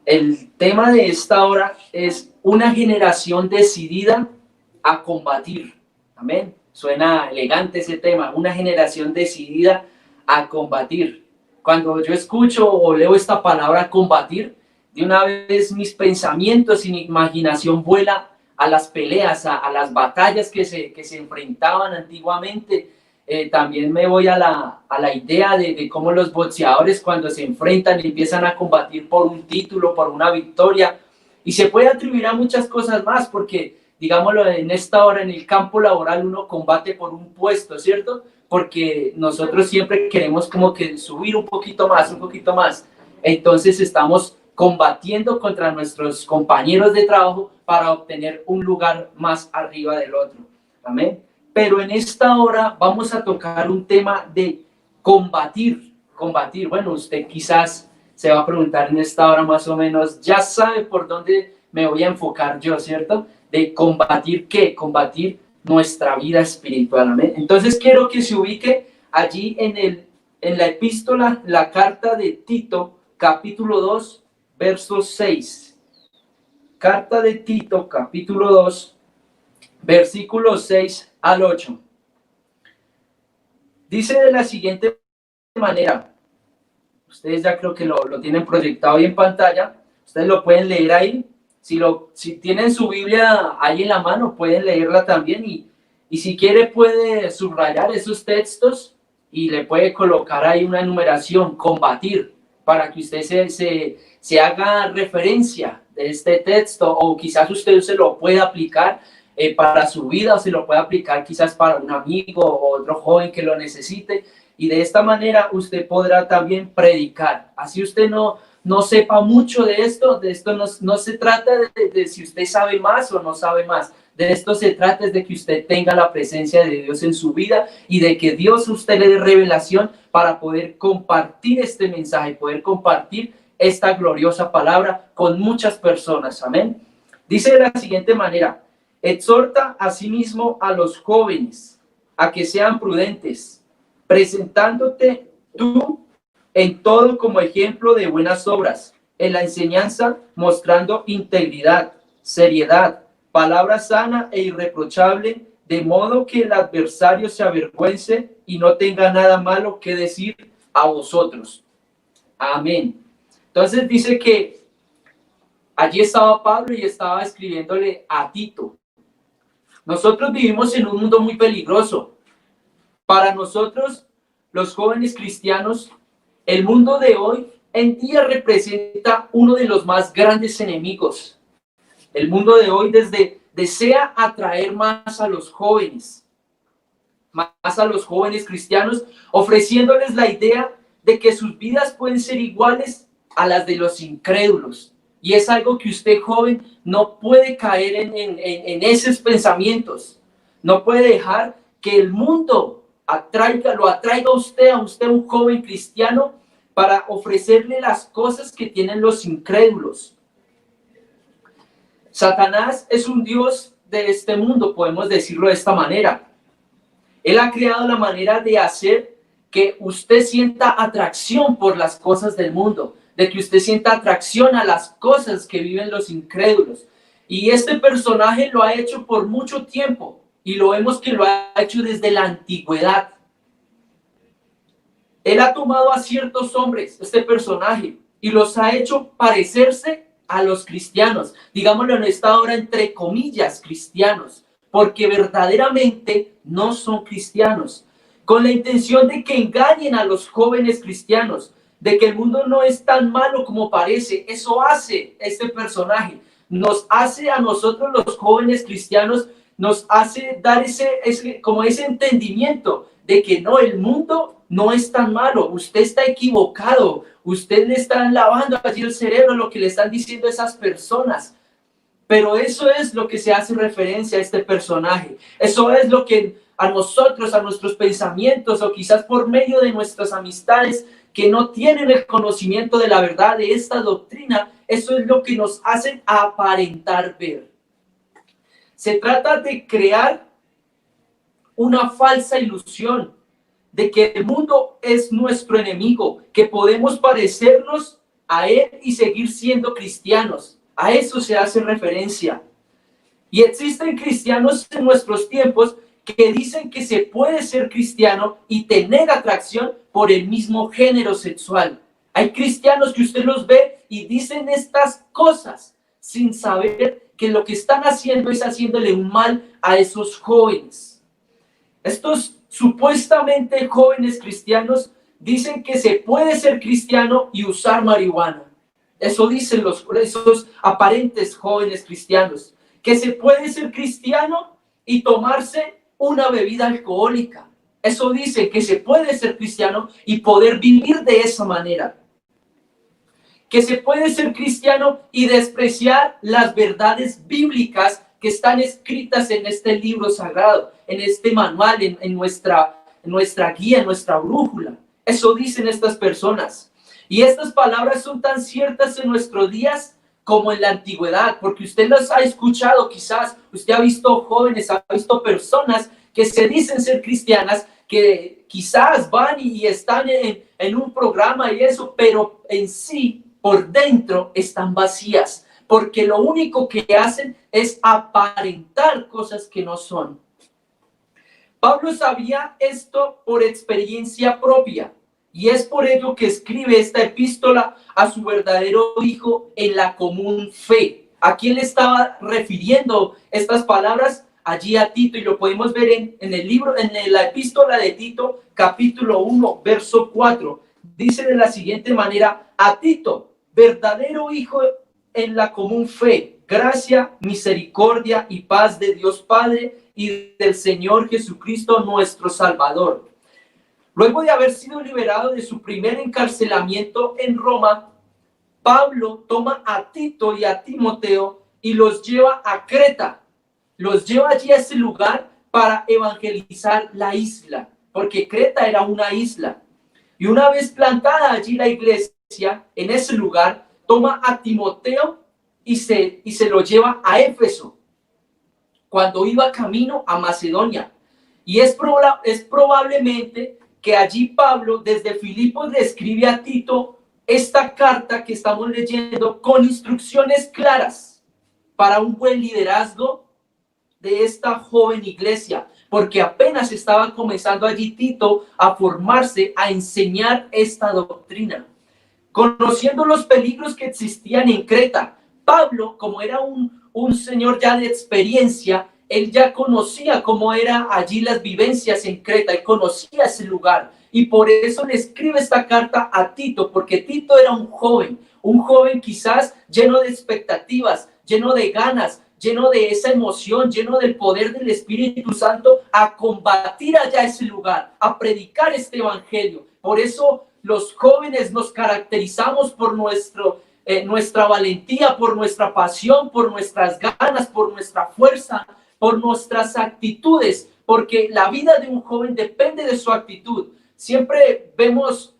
El tema de esta hora es una generación decidida a combatir. Amén. Suena elegante ese tema, una generación decidida a combatir. Cuando yo escucho o leo esta palabra combatir, de una vez mis pensamientos y mi imaginación vuela a las peleas, a las batallas que se enfrentaban antiguamente. También me voy a la idea de cómo los boxeadores cuando se enfrentan empiezan a combatir por un título, por una victoria, y se puede atribuir a muchas cosas más, porque digámoslo, en esta hora en el campo laboral uno combate por un puesto, ¿cierto? Porque nosotros siempre queremos como que subir un poquito más, entonces estamos combatiendo contra nuestros compañeros de trabajo para obtener un lugar más arriba del otro. Amén. Pero en esta hora vamos a tocar un tema de combatir. Bueno, usted quizás se va a preguntar en esta hora más o menos, ya sabe por dónde me voy a enfocar yo, ¿cierto? De combatir ¿qué? Combatir nuestra vida espiritual. Amén. Entonces quiero que se ubique allí en la epístola, la carta de Tito, capítulo 2, verso 6. Carta de Tito, capítulo 2, versículos 6 al 8. Dice de la siguiente manera, ustedes ya creo que lo tienen proyectado ahí en pantalla, ustedes lo pueden leer ahí, si tienen su Biblia ahí en la mano, pueden leerla también, y si quiere puede subrayar esos textos y le puede colocar ahí una numeración, combatir, para que usted se haga referencia de este texto, o quizás usted se lo pueda aplicar para su vida, o se lo puede aplicar quizás para un amigo o otro joven que lo necesite, y de esta manera usted podrá también predicar. Así usted no sepa mucho de esto no se trata de si usted sabe más o no sabe más. De esto se trata de que usted tenga la presencia de Dios en su vida y de que Dios a usted le dé revelación para poder compartir este mensaje, poder compartir esta gloriosa palabra con muchas personas. Amén. Dice de la siguiente manera: exhorta asimismo a los jóvenes a que sean prudentes, presentándote tú en todo como ejemplo de buenas obras, en la enseñanza mostrando integridad, seriedad, palabra sana e irreprochable, de modo que el adversario se avergüence y no tenga nada malo que decir a vosotros. Amén. Entonces dice que allí estaba Pablo y estaba escribiéndole a Tito. Nosotros vivimos en un mundo muy peligroso. Para nosotros, los jóvenes cristianos, el mundo de hoy en día representa uno de los más grandes enemigos. El mundo de hoy desea atraer más a los jóvenes cristianos, ofreciéndoles la idea de que sus vidas pueden ser iguales a las de los incrédulos. Y es algo que usted, joven, no puede caer en esos pensamientos. No puede dejar que el mundo lo atraiga a usted un joven cristiano, para ofrecerle las cosas que tienen los incrédulos. Satanás es un dios de este mundo, podemos decirlo de esta manera. Él ha creado la manera de hacer que usted sienta atracción por las cosas del mundo, de que usted sienta atracción a las cosas que viven los incrédulos. Y este personaje lo ha hecho por mucho tiempo, y lo vemos que lo ha hecho desde la antigüedad. Él ha tomado a ciertos hombres, este personaje, y los ha hecho parecerse a los cristianos. Digámoslo en esta hora, entre comillas, cristianos, porque verdaderamente no son cristianos, con la intención de que engañen a los jóvenes cristianos, de que el mundo no es tan malo como parece. Eso hace este personaje, nos hace a nosotros los jóvenes cristianos, nos hace dar ese entendimiento de que no, el mundo no es tan malo, usted está equivocado, usted le está lavando allí el cerebro, lo que le están diciendo esas personas. Pero eso es lo que se hace referencia a este personaje. Eso es lo que a nosotros, a nuestros pensamientos, o quizás por medio de nuestras amistades que no tienen el conocimiento de la verdad de esta doctrina, eso es lo que nos hacen aparentar ver. Se trata de crear una falsa ilusión de que el mundo es nuestro enemigo, que podemos parecernos a Él y seguir siendo cristianos. A eso se hace referencia. Y existen cristianos en nuestros tiempos que dicen que se puede ser cristiano y tener atracción por el mismo género sexual. Hay cristianos que usted los ve y dicen estas cosas sin saber que lo que están haciendo es haciéndole un mal a esos jóvenes. Estos supuestamente jóvenes cristianos dicen que se puede ser cristiano y usar marihuana. Eso dicen esos aparentes jóvenes cristianos. Que se puede ser cristiano y tomarse una bebida alcohólica. Eso dice que se puede ser cristiano y poder vivir de esa manera. Que se puede ser cristiano y despreciar las verdades bíblicas que están escritas en este libro sagrado, en este manual, en nuestra guía, en nuestra brújula. Eso dicen estas personas. Y estas palabras son tan ciertas en nuestros días como en la antigüedad, porque usted las ha escuchado quizás, usted ha visto jóvenes, ha visto personas que se dicen ser cristianas, que quizás van y están en un programa y eso, pero en sí, por dentro, están vacías, porque lo único que hacen es aparentar cosas que no son. Pablo sabía esto por experiencia propia. Y es por ello que escribe esta epístola a su verdadero hijo en la común fe. ¿A quién le estaba refiriendo estas palabras? Allí a Tito, y lo podemos ver en el libro, en la epístola de Tito, capítulo 1, verso 4. Dice de la siguiente manera: a Tito, verdadero hijo en la común fe, gracia, misericordia y paz de Dios Padre y del Señor Jesucristo nuestro Salvador. Luego de haber sido liberado de su primer encarcelamiento en Roma, Pablo toma a Tito y a Timoteo y los lleva a Creta. Los lleva allí a ese lugar para evangelizar la isla, porque Creta era una isla. Y una vez plantada allí la iglesia, en ese lugar, toma a Timoteo y se lo lleva a Éfeso, cuando iba camino a Macedonia. Y es probablemente que allí Pablo desde Filipos le escribe a Tito esta carta que estamos leyendo con instrucciones claras para un buen liderazgo de esta joven iglesia, porque apenas estaba comenzando allí Tito a formarse, a enseñar esta doctrina. Conociendo los peligros que existían en Creta, Pablo, como era un señor ya de experiencia, él ya conocía cómo eran allí las vivencias en Creta, él conocía ese lugar y por eso le escribe esta carta a Tito, porque Tito era un joven quizás lleno de expectativas, lleno de ganas, lleno de esa emoción, lleno del poder del Espíritu Santo a combatir allá ese lugar, a predicar este evangelio. Por eso los jóvenes nos caracterizamos por nuestra valentía, por nuestra pasión, por nuestras ganas, por nuestra fuerza, por nuestras actitudes, porque la vida de un joven depende de su actitud. Siempre vemos,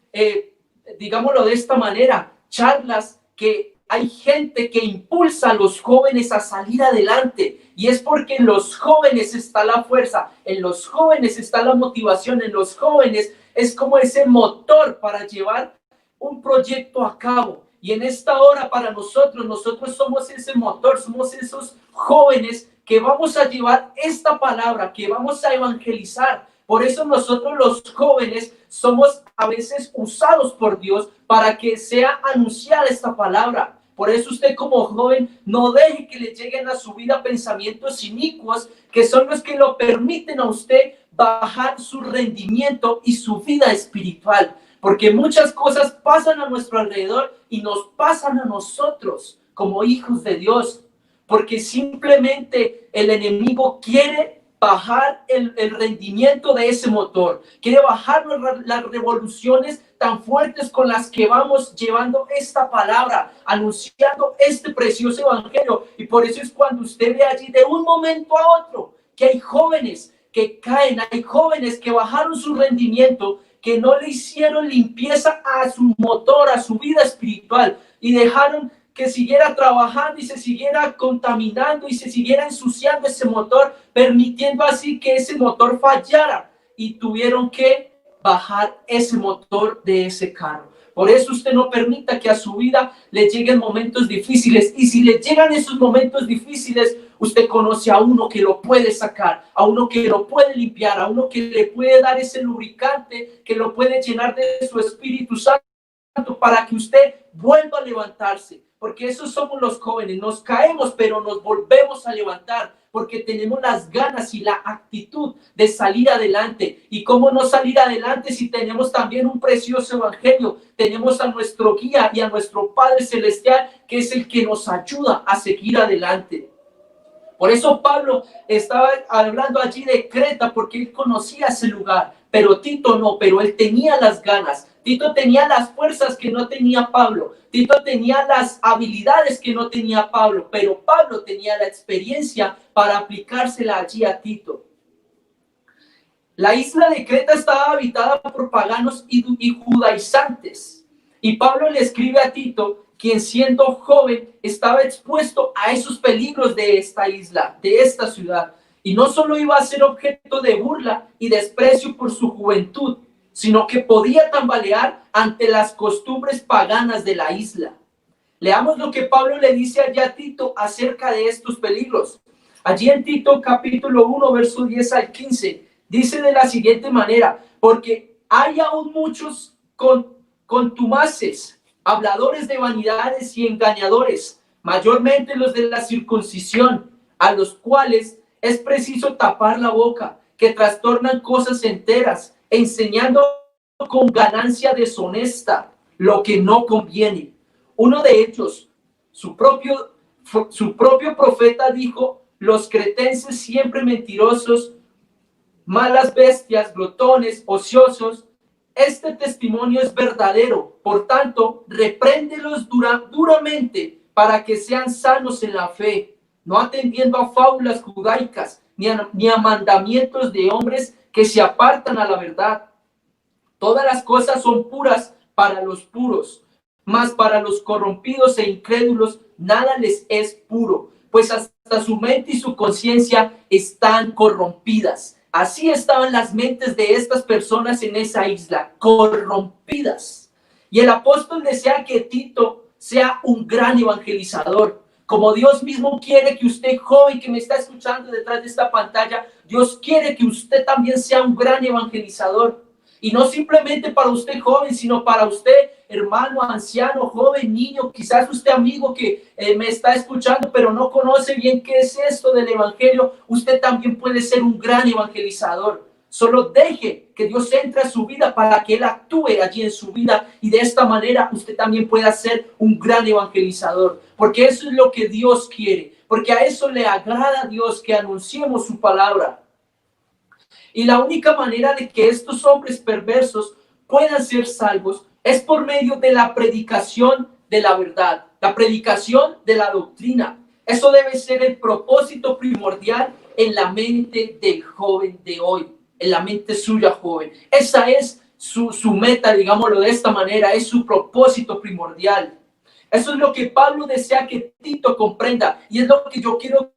digámoslo de esta manera, charlas que hay gente que impulsa a los jóvenes a salir adelante, y es porque en los jóvenes está la fuerza, en los jóvenes está la motivación, en los jóvenes es como ese motor para llevar un proyecto a cabo. Y en esta hora para nosotros somos ese motor, somos esos jóvenes que vamos a llevar esta palabra, que vamos a evangelizar. Por eso nosotros los jóvenes somos a veces usados por Dios para que sea anunciada esta palabra. Por eso usted como joven no deje que le lleguen a su vida pensamientos inicuos que son los que lo permiten a usted bajar su rendimiento y su vida espiritual. Porque muchas cosas pasan a nuestro alrededor y nos pasan a nosotros como hijos de Dios. Porque simplemente el enemigo quiere bajar el rendimiento de ese motor, quiere bajar las revoluciones tan fuertes con las que vamos llevando esta palabra, anunciando este precioso evangelio. Y por eso es cuando usted ve allí de un momento a otro que hay jóvenes que caen, hay jóvenes que bajaron su rendimiento, que no le hicieron limpieza a su motor, a su vida espiritual, y dejaron que siguiera trabajando y se siguiera contaminando y se siguiera ensuciando ese motor, permitiendo así que ese motor fallara, y tuvieron que bajar ese motor de ese carro. Por eso usted no permita que a su vida le lleguen momentos difíciles. Y si le llegan esos momentos difíciles, usted conoce a uno que lo puede sacar, a uno que lo puede limpiar, a uno que le puede dar ese lubricante, que lo puede llenar de su Espíritu Santo para que usted vuelva a levantarse. Porque esos somos los jóvenes, nos caemos pero nos volvemos a levantar porque tenemos las ganas y la actitud de salir adelante. ¿Y cómo no salir adelante si tenemos también un precioso evangelio? Tenemos a nuestro guía y a nuestro Padre Celestial, que es el que nos ayuda a seguir adelante. Por eso Pablo estaba hablando allí de Creta, porque él conocía ese lugar, pero Tito no, pero él tenía las ganas. Tito tenía las fuerzas que no tenía Pablo. Tito tenía las habilidades que no tenía Pablo, pero Pablo tenía la experiencia para aplicársela allí a Tito. La isla de Creta estaba habitada por paganos y judaizantes. Y Pablo le escribe a Tito, quien siendo joven estaba expuesto a esos peligros de esta isla, de esta ciudad. Y no solo iba a ser objeto de burla y desprecio por su juventud, sino que podía tambalear ante las costumbres paganas de la isla. Leamos lo que Pablo le dice allá a Tito acerca de estos peligros. Allí en Tito capítulo 1, verso 10 al 15, dice de la siguiente manera: porque hay aún muchos contumaces, habladores de vanidades y engañadores, mayormente los de la circuncisión, a los cuales es preciso tapar la boca, que trastornan cosas enteras, enseñando con ganancia deshonesta lo que no conviene. Uno de ellos, su propio profeta dijo: los cretenses siempre mentirosos, malas bestias, glotones, ociosos. Este testimonio es verdadero, por tanto, repréndelos duramente para que sean sanos en la fe, no atendiendo a fábulas judaicas ni a mandamientos de hombres que se apartan a la verdad. Todas las cosas son puras para los puros, mas para los corrompidos e incrédulos nada les es puro, pues hasta su mente y su conciencia están corrompidas. Así estaban las mentes de estas personas en esa isla, corrompidas. Y el apóstol desea que Tito sea un gran evangelizador. Como Dios mismo quiere que usted, joven que me está escuchando detrás de esta pantalla, Dios quiere que usted también sea un gran evangelizador. Y no simplemente para usted joven, sino para usted hermano, anciano, joven, niño, quizás usted amigo que me está escuchando pero no conoce bien qué es esto del evangelio. Usted también puede ser un gran evangelizador. Solo deje que Dios entre a su vida para que Él actúe allí en su vida, y de esta manera usted también pueda ser un gran evangelizador, porque eso es lo que Dios quiere, porque a eso le agrada a Dios, que anunciemos su palabra. Y la única manera de que estos hombres perversos puedan ser salvos es por medio de la predicación de la verdad, la predicación de la doctrina. Eso debe ser el propósito primordial en la mente del joven de hoy, en la mente suya, joven. Esa es su meta, digámoslo de esta manera, es su propósito primordial. Eso es lo que Pablo desea que Tito comprenda, y es lo que yo quiero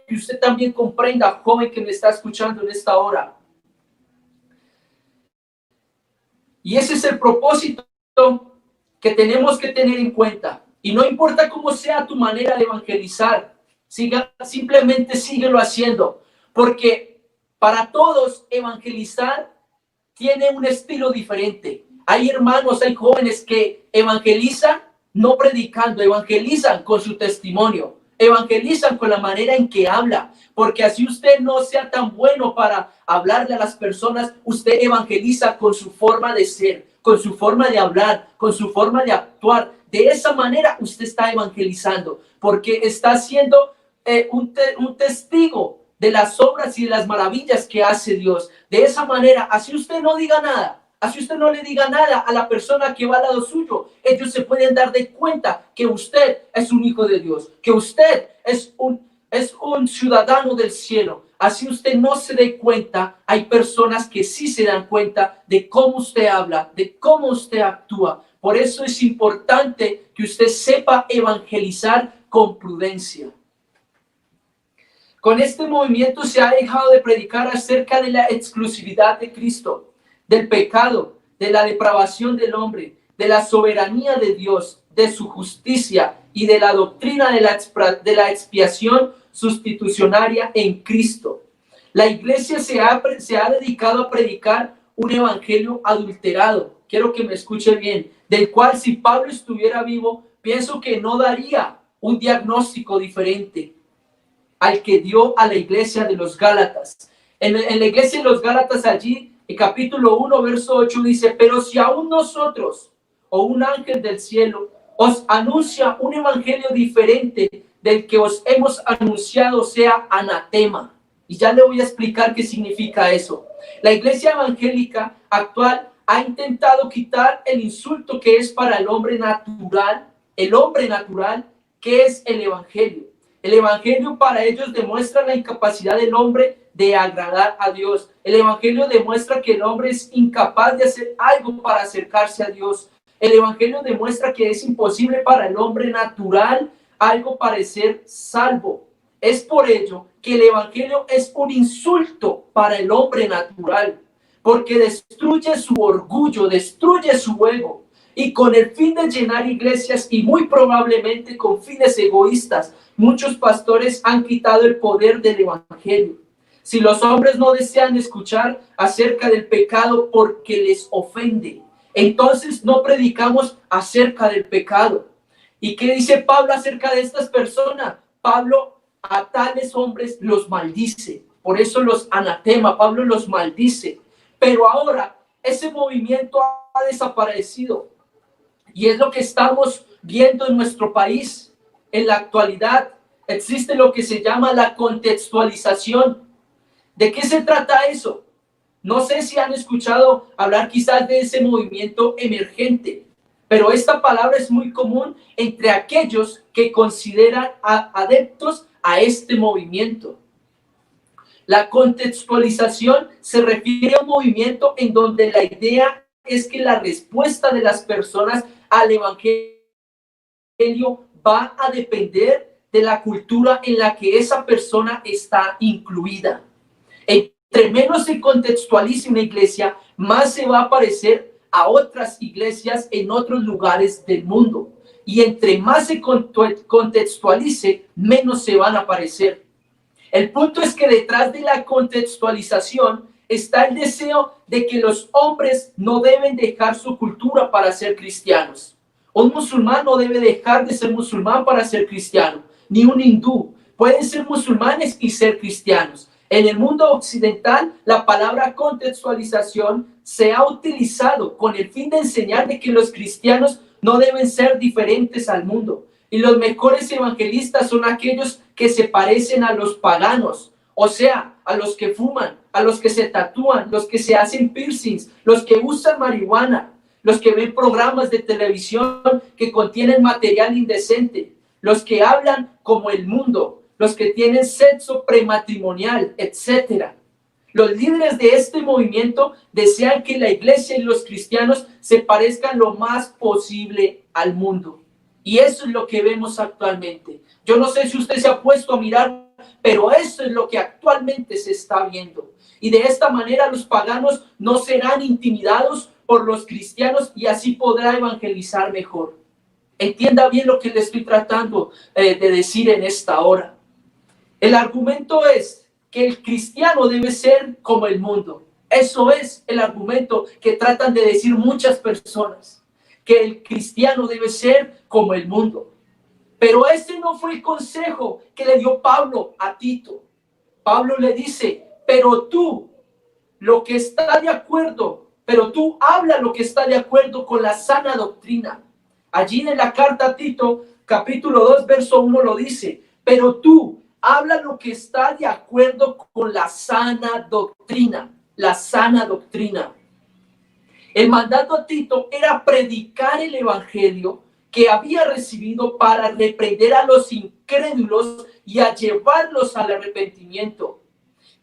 que usted también comprenda, joven que me está escuchando en esta hora. Y ese es el propósito que tenemos que tener en cuenta. Y no importa cómo sea tu manera de evangelizar, simplemente síguelo haciendo, porque para todos evangelizar tiene un estilo diferente. Hay hermanos, hay jóvenes que evangelizan no predicando, evangelizan con su testimonio, evangelizan con la manera en que habla, porque así usted no sea tan bueno para hablarle a las personas, usted evangeliza con su forma de ser, con su forma de hablar, con su forma de actuar. De esa manera usted está evangelizando, porque está siendo un testigo de las obras y de las maravillas que hace Dios. De esa manera, así usted no diga nada, así usted no le diga nada a la persona que va al lado suyo, ellos se pueden dar de cuenta que usted es un hijo de Dios, que usted es un ciudadano del cielo. Así usted no se dé cuenta, hay personas que sí se dan cuenta de cómo usted habla, de cómo usted actúa. Por eso es importante que usted sepa evangelizar con prudencia. Con este movimiento se ha dejado de predicar acerca de la exclusividad de Cristo, del pecado, de la depravación del hombre, de la soberanía de Dios, de su justicia y de la doctrina de la expiación sustitucionaria en Cristo. La iglesia se ha dedicado a predicar un evangelio adulterado. Quiero que me escuche bien, del cual si Pablo estuviera vivo, pienso que no daría un diagnóstico diferente al que dio a la iglesia de los Gálatas. En la iglesia de los Gálatas, allí, en capítulo 1, verso 8, dice: pero si aún nosotros o un ángel del cielo os anuncia un evangelio diferente del que os hemos anunciado, sea anatema. Y ya le voy a explicar qué significa eso. La iglesia evangélica actual ha intentado quitar el insulto que es para el hombre natural, que es el evangelio. El evangelio para ellos demuestra la incapacidad del hombre de agradar a Dios. El evangelio demuestra que el hombre es incapaz de hacer algo para acercarse a Dios. El evangelio demuestra que es imposible para el hombre natural algo para ser salvo. Es por ello que el evangelio es un insulto para el hombre natural, porque destruye su orgullo, destruye su ego, y con el fin de llenar iglesias y muy probablemente con fines egoístas, muchos pastores han quitado el poder del evangelio. Si los hombres no desean escuchar acerca del pecado porque les ofende, entonces no predicamos acerca del pecado. ¿Y qué dice Pablo acerca de estas personas? Pablo a tales hombres los maldice, por eso los anatema, Pablo los maldice. Pero ahora ese movimiento ha desaparecido y es lo que estamos viendo en nuestro país. En la actualidad existe lo que se llama la contextualización. ¿De qué se trata eso? No sé si han escuchado hablar quizás de ese movimiento emergente, pero esta palabra es muy común entre aquellos que consideran adeptos a este movimiento. La contextualización se refiere a un movimiento en donde la idea es que la respuesta de las personas al evangelio va a depender de la cultura en la que esa persona está incluida. Entre menos se contextualice una iglesia, más se va a parecer a otras iglesias en otros lugares del mundo. Y entre más se contextualice, menos se van a parecer. El punto es que detrás de la contextualización está el deseo de que los hombres no deben dejar su cultura para ser cristianos. Un musulmán no debe dejar de ser musulmán para ser cristiano, ni un hindú. Pueden ser musulmanes y ser cristianos. En el mundo occidental, la palabra contextualización se ha utilizado con el fin de enseñar de que los cristianos no deben ser diferentes al mundo. Y los mejores evangelistas son aquellos que se parecen a los paganos, o sea, a los que fuman, a los que se tatúan, los que se hacen piercings, los que usan marihuana, los que ven programas de televisión que contienen material indecente, los que hablan como el mundo, los que tienen sexo prematrimonial, etc. Los líderes de este movimiento desean que la iglesia y los cristianos se parezcan lo más posible al mundo. Y eso es lo que vemos actualmente. Yo no sé si usted se ha puesto a mirar, pero eso es lo que actualmente se está viendo. Y de esta manera los paganos no serán intimidados por los cristianos y así podrá evangelizar mejor. Entienda bien lo que le estoy tratando de decir en esta hora. El argumento es que el cristiano debe ser como el mundo. Eso es el argumento que tratan de decir muchas personas. Que el cristiano debe ser como el mundo. Pero ese no fue el consejo que le dio Pablo a Tito. Pablo le dice, pero tú habla lo que está de acuerdo con la sana doctrina. Allí en la carta a Tito, capítulo 2, verso 1 lo dice, pero tú habla lo que está de acuerdo con la sana doctrina. La sana doctrina. El mandato a Tito era predicar el evangelio que había recibido para reprender a los incrédulos y a llevarlos al arrepentimiento.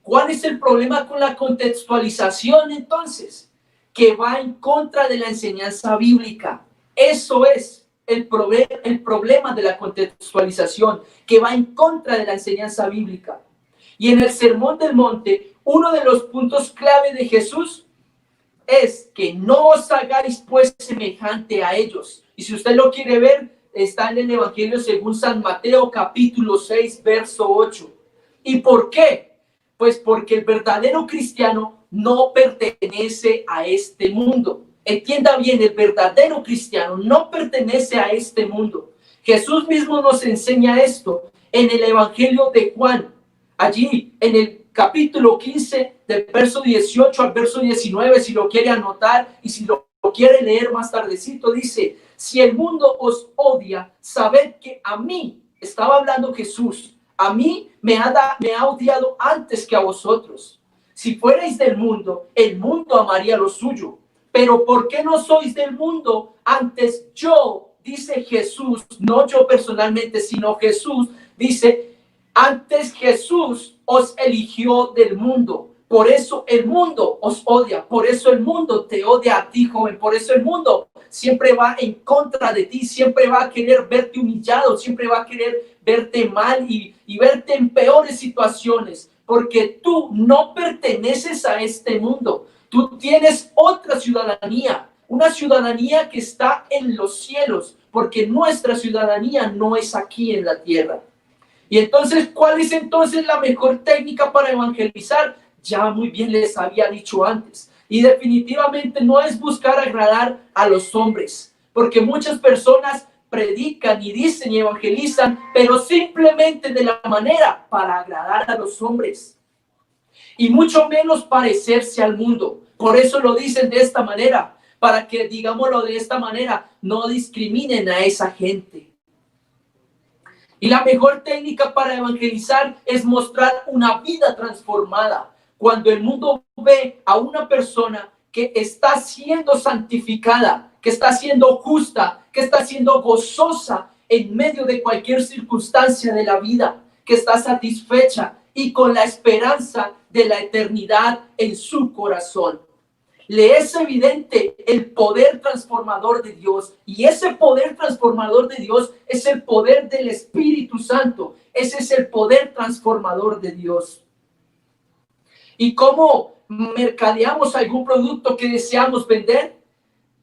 ¿Cuál es el problema con la contextualización entonces? Que va en contra de la enseñanza bíblica. Eso es el problema de la contextualización, que va en contra de la enseñanza bíblica. Y en el Sermón del Monte, uno de los puntos clave de Jesús es que no os hagáis pues semejante a ellos. Y si usted lo quiere ver, está en el Evangelio según San Mateo, capítulo 6, verso 8. ¿Y por qué? Pues porque el verdadero cristiano no pertenece a este mundo. Entienda bien, el verdadero cristiano no pertenece a este mundo. Jesús mismo nos enseña esto en el Evangelio de Juan. Allí, en el capítulo 15, del verso 18 al verso 19, si lo quiere anotar y si lo quiere leer más tardecito, dice: si el mundo os odia, sabed que a mí, estaba hablando Jesús, a mí me ha odiado antes que a vosotros. Si fuerais del mundo, el mundo amaría lo suyo. Pero ¿por qué no sois del mundo? Antes yo, dice Jesús, no yo personalmente, sino Jesús, dice, antes Jesús os eligió del mundo. Por eso el mundo os odia. Por eso el mundo te odia a ti, joven. Por eso el mundo siempre va en contra de ti. Siempre va a querer verte humillado. Siempre va a querer verte mal y verte en peores situaciones. Porque tú no perteneces a este mundo. Tú tienes otra ciudadanía. Una ciudadanía que está en los cielos. Porque nuestra ciudadanía no es aquí en la tierra. Y entonces, ¿cuál es entonces la mejor técnica para evangelizar? Ya muy bien les había dicho antes. Y definitivamente no es buscar agradar a los hombres, porque muchas personas predican y dicen y evangelizan, pero simplemente de la manera para agradar a los hombres. Y mucho menos parecerse al mundo. Por eso lo dicen de esta manera, para que, digámoslo de esta manera, no discriminen a esa gente. Y la mejor técnica para evangelizar es mostrar una vida transformada. Cuando el mundo ve a una persona que está siendo santificada, que está siendo justa, que está siendo gozosa en medio de cualquier circunstancia de la vida, que está satisfecha y con la esperanza de la eternidad en su corazón. Le es evidente el poder transformador de Dios, y ese poder transformador de Dios es el poder del Espíritu Santo. Ese es el poder transformador de Dios. ¿Y cómo mercadeamos algún producto que deseamos vender?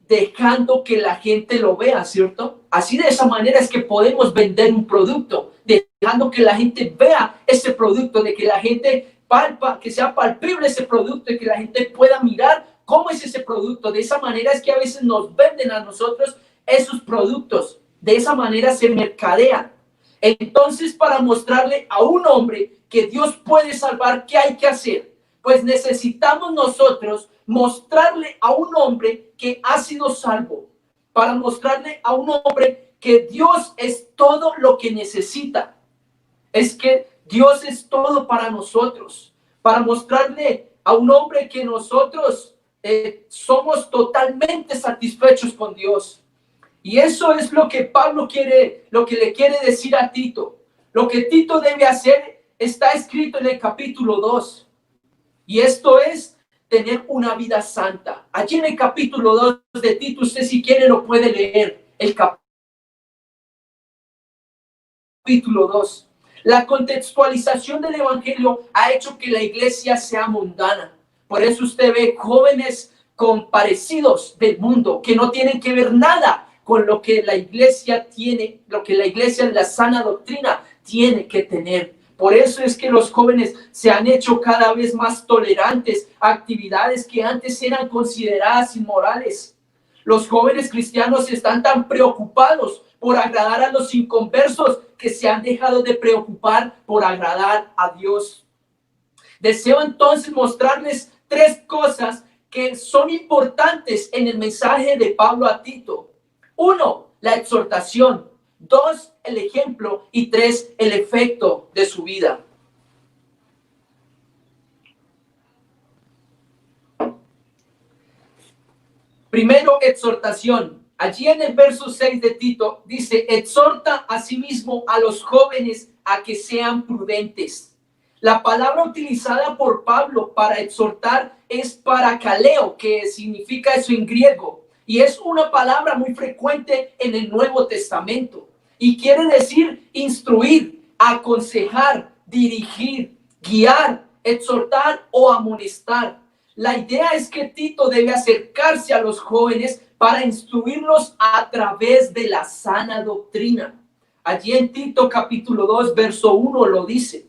Dejando que la gente lo vea, ¿cierto? Así, de esa manera es que podemos vender un producto, dejando que la gente vea ese producto, de que la gente palpa, que sea palpable ese producto y que la gente pueda mirar cómo es ese producto. De esa manera es que a veces nos venden a nosotros esos productos. De esa manera se mercadean. Entonces, para mostrarle a un hombre que Dios puede salvar, ¿qué hay que hacer? Pues necesitamos nosotros mostrarle a un hombre que ha sido salvo, para mostrarle a un hombre que Dios es todo lo que necesita. Es que Dios es todo para nosotros, para mostrarle a un hombre que nosotros somos totalmente satisfechos con Dios. Y eso es lo que Pablo quiere, lo que le quiere decir a Tito. Lo que Tito debe hacer está escrito en el capítulo 2. Y esto es tener una vida santa. Allí en el capítulo 2 de Tito, usted si quiere lo puede leer. El capítulo 2. La contextualización del evangelio ha hecho que la iglesia sea mundana. Por eso usted ve jóvenes comparecidos del mundo que no tienen que ver nada con lo que la iglesia tiene, lo que la iglesia en la sana doctrina tiene que tener. Por eso es que los jóvenes se han hecho cada vez más tolerantes a actividades que antes eran consideradas inmorales. Los jóvenes cristianos están tan preocupados por agradar a los inconversos que se han dejado de preocupar por agradar a Dios. Deseo entonces mostrarles 3 cosas que son importantes en el mensaje de Pablo a Tito. 1, la exhortación. 2, el ejemplo. Y 3, el efecto de su vida. Primero, exhortación. Allí en el verso 6 de Tito dice: exhorta asimismo a los jóvenes a que sean prudentes. La palabra utilizada por Pablo para exhortar es parakaleo, que significa eso en griego. Y es una palabra muy frecuente en el Nuevo Testamento. Y quiere decir instruir, aconsejar, dirigir, guiar, exhortar o amonestar. La idea es que Tito debe acercarse a los jóvenes para instruirlos a través de la sana doctrina. Allí en Tito capítulo 2, verso 1 lo dice.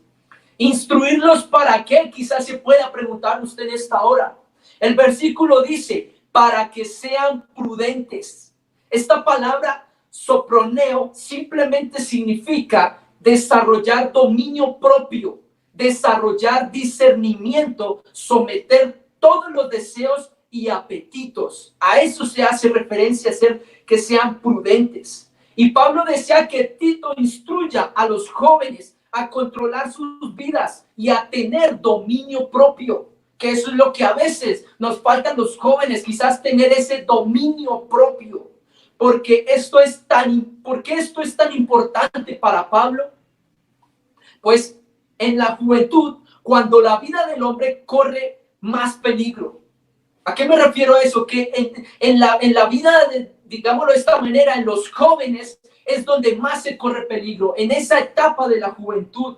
¿Instruirlos para qué? Quizás se pueda preguntar usted en esta hora. El versículo dice, para que sean prudentes. Esta palabra soproneo simplemente significa desarrollar dominio propio, desarrollar discernimiento, someter todos los deseos y apetitos. A eso se hace referencia, hacer que sean prudentes. Y Pablo desea que Tito instruya a los jóvenes a controlar sus vidas y a tener dominio propio, que eso es lo que a veces nos falta a los jóvenes, quizás tener ese dominio propio. ¿Por qué esto es tan importante para Pablo? Pues en la juventud, cuando la vida del hombre corre más peligro. ¿A qué me refiero a eso? Que en la vida, digámoslo de esta manera, en los jóvenes es donde más se corre peligro, en esa etapa de la juventud.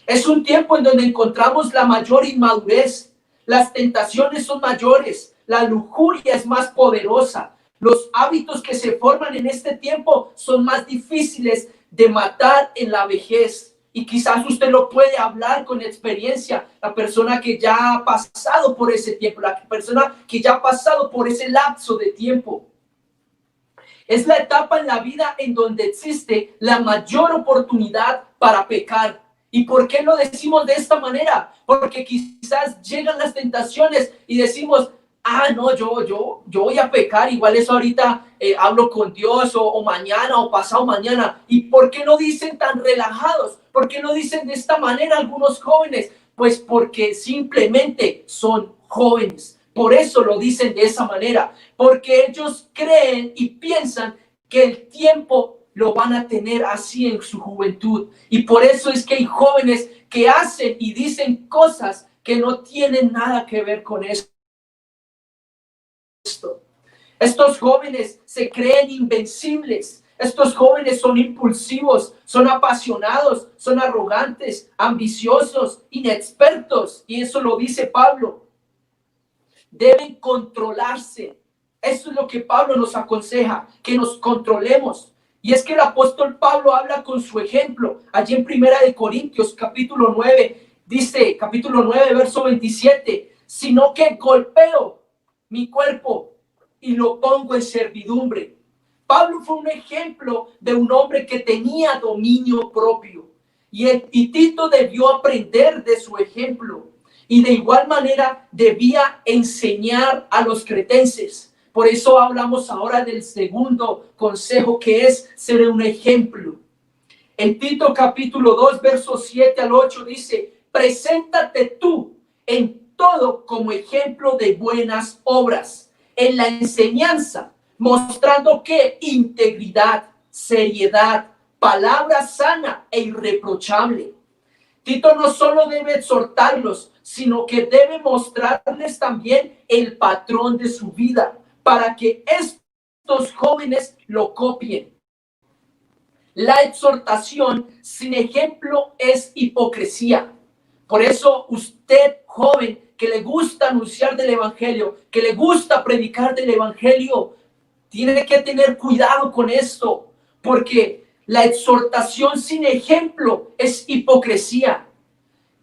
Es un tiempo en donde encontramos la mayor inmadurez, las tentaciones son mayores, la lujuria es más poderosa, los hábitos que se forman en este tiempo son más difíciles de matar en la vejez. Y quizás usted lo puede hablar con experiencia, la persona que ya ha pasado por ese tiempo, la persona que ya ha pasado por ese lapso de tiempo. Es la etapa en la vida en donde existe la mayor oportunidad para pecar. ¿Y por qué lo decimos de esta manera? Porque quizás llegan las tentaciones y decimos, no, yo voy a pecar, igual eso ahorita hablo con Dios o mañana o pasado mañana. ¿Y por qué no dicen tan relajados? ¿Por qué no dicen de esta manera algunos jóvenes? Pues porque simplemente son jóvenes. Por eso lo dicen de esa manera, porque ellos creen y piensan que el tiempo lo van a tener así en su juventud. Y por eso es que hay jóvenes que hacen y dicen cosas que no tienen nada que ver con eso. Estos jóvenes se creen invencibles. Estos jóvenes son impulsivos, son apasionados, son arrogantes, ambiciosos, inexpertos. Y eso lo dice Pablo. Deben controlarse. Eso es lo que Pablo nos aconseja, que nos controlemos. Y es que el apóstol Pablo habla con su ejemplo. Allí en Primera de Corintios, capítulo 9, dice, capítulo 9, verso 27, sino que golpeo mi cuerpo y lo pongo en servidumbre. Pablo fue un ejemplo de un hombre que tenía dominio propio. Y Tito debió aprender de su ejemplo. Y de igual manera debía enseñar a los cretenses. Por eso hablamos ahora del segundo consejo, que es ser un ejemplo. En Tito capítulo 2, versos 7 al 8 dice, preséntate tú en todo como ejemplo de buenas obras, en la enseñanza, mostrando que integridad, seriedad, palabra sana e irreprochable. Tito no solo debe exhortarlos, sino que debe mostrarles también el patrón de su vida para que estos jóvenes lo copien. La exhortación sin ejemplo es hipocresía. Por eso usted, joven, que le gusta anunciar del evangelio, que le gusta predicar del evangelio, tiene que tener cuidado con esto, porque la exhortación sin ejemplo es hipocresía.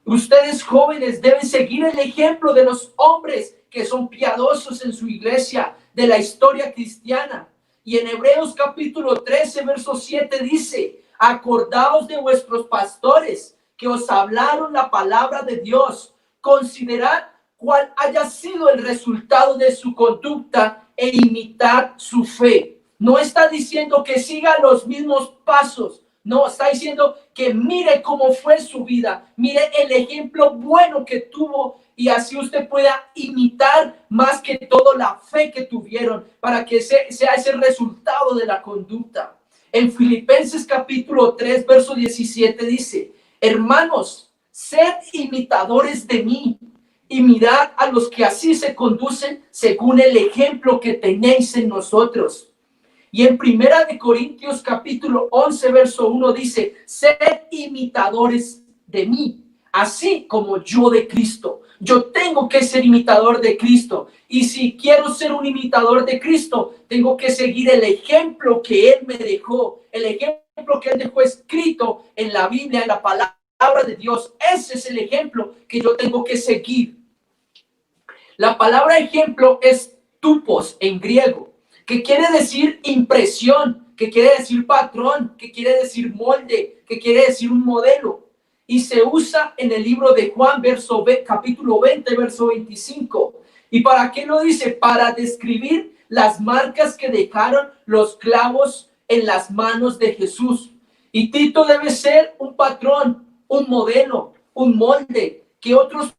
Ustedes jóvenes deben seguir el ejemplo de los hombres que son piadosos en su iglesia, de la historia cristiana. Y en Hebreos capítulo 13, verso 7 dice, acordaos de vuestros pastores que os hablaron la palabra de Dios. Considerad cuál haya sido el resultado de su conducta e imitad su fe. No está diciendo que siga los mismos pasos. No, está diciendo que mire cómo fue su vida, mire el ejemplo bueno que tuvo y así usted pueda imitar más que todo la fe que tuvieron para que sea ese resultado de la conducta. En Filipenses capítulo 3, verso 17 dice, hermanos, sed imitadores de mí y mirad a los que así se conducen según el ejemplo que tenéis en nosotros. Y en Primera de Corintios capítulo 11, verso 1 dice, sed imitadores de mí, así como yo de Cristo. Yo tengo que ser imitador de Cristo. Y si quiero ser un imitador de Cristo, tengo que seguir el ejemplo que Él me dejó, el ejemplo que Él dejó escrito en la Biblia, en la palabra de Dios. Ese es el ejemplo que yo tengo que seguir. La palabra ejemplo es tupos en griego, que quiere decir impresión, que quiere decir patrón, que quiere decir molde, que quiere decir un modelo. Y se usa en el libro de Juan, capítulo 20, verso 25. ¿Y para qué lo dice? Para describir las marcas que dejaron los clavos en las manos de Jesús. Y Tito debe ser un patrón, un modelo, un molde, que otros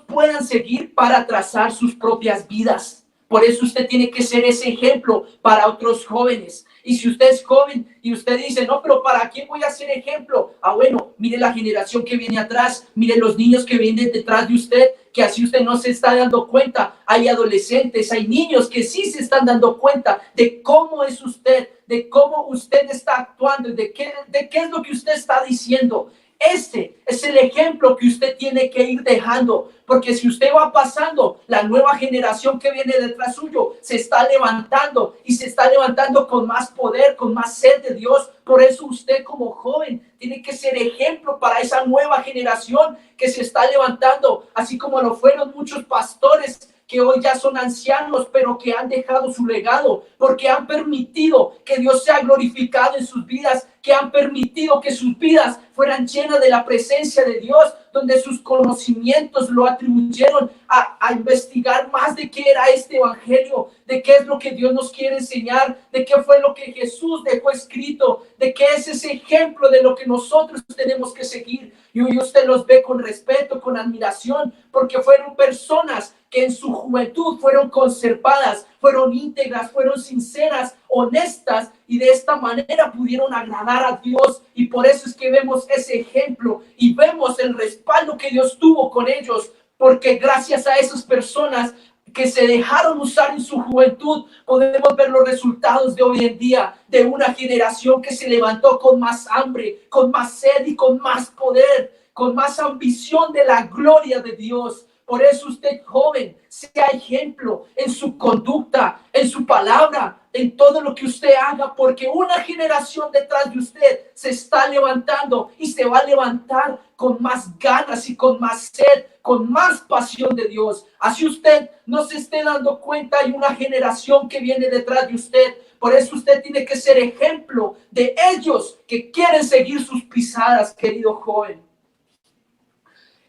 puedan seguir para trazar sus propias vidas. Por eso usted tiene que ser ese ejemplo para otros jóvenes. Y si usted es joven y usted dice, no, pero ¿para quién voy a ser ejemplo? Ah, bueno, mire la generación que viene atrás, mire los niños que vienen detrás de usted, que así usted no se está dando cuenta. Hay adolescentes, hay niños que sí se están dando cuenta de cómo es usted, de cómo usted está actuando, de qué es lo que usted está diciendo. Este es el ejemplo que usted tiene que ir dejando, porque si usted va pasando, la nueva generación que viene detrás suyo se está levantando y se está levantando con más poder, con más sed de Dios. Por eso usted como joven tiene que ser ejemplo para esa nueva generación que se está levantando, así como lo fueron muchos pastores que hoy ya son ancianos, pero que han dejado su legado, porque han permitido que Dios sea glorificado en sus vidas, que han permitido que sus vidas fueran llenas de la presencia de Dios, donde sus conocimientos lo atribuyeron a investigar más de qué era este evangelio, de qué es lo que Dios nos quiere enseñar, de qué fue lo que Jesús dejó escrito, de qué es ese ejemplo de lo que nosotros tenemos que seguir. Y hoy usted los ve con respeto, con admiración, porque fueron personas que en su juventud fueron conservadas, fueron íntegras, fueron sinceras, honestas, y de esta manera pudieron agradar a Dios. Y por eso es que vemos ese ejemplo y vemos el respaldo que Dios tuvo con ellos, porque gracias a esas personas que se dejaron usar en su juventud, podemos ver los resultados de hoy en día, de una generación que se levantó con más hambre, con más sed y con más poder, con más ambición de la gloria de Dios. Por eso usted, joven, sea ejemplo en su conducta, en su palabra, en todo lo que usted haga, porque una generación detrás de usted se está levantando y se va a levantar con más ganas y con más sed, con más pasión de Dios. Así usted no se esté dando cuenta, hay una generación que viene detrás de usted. Por eso usted tiene que ser ejemplo de ellos que quieren seguir sus pisadas, querido joven.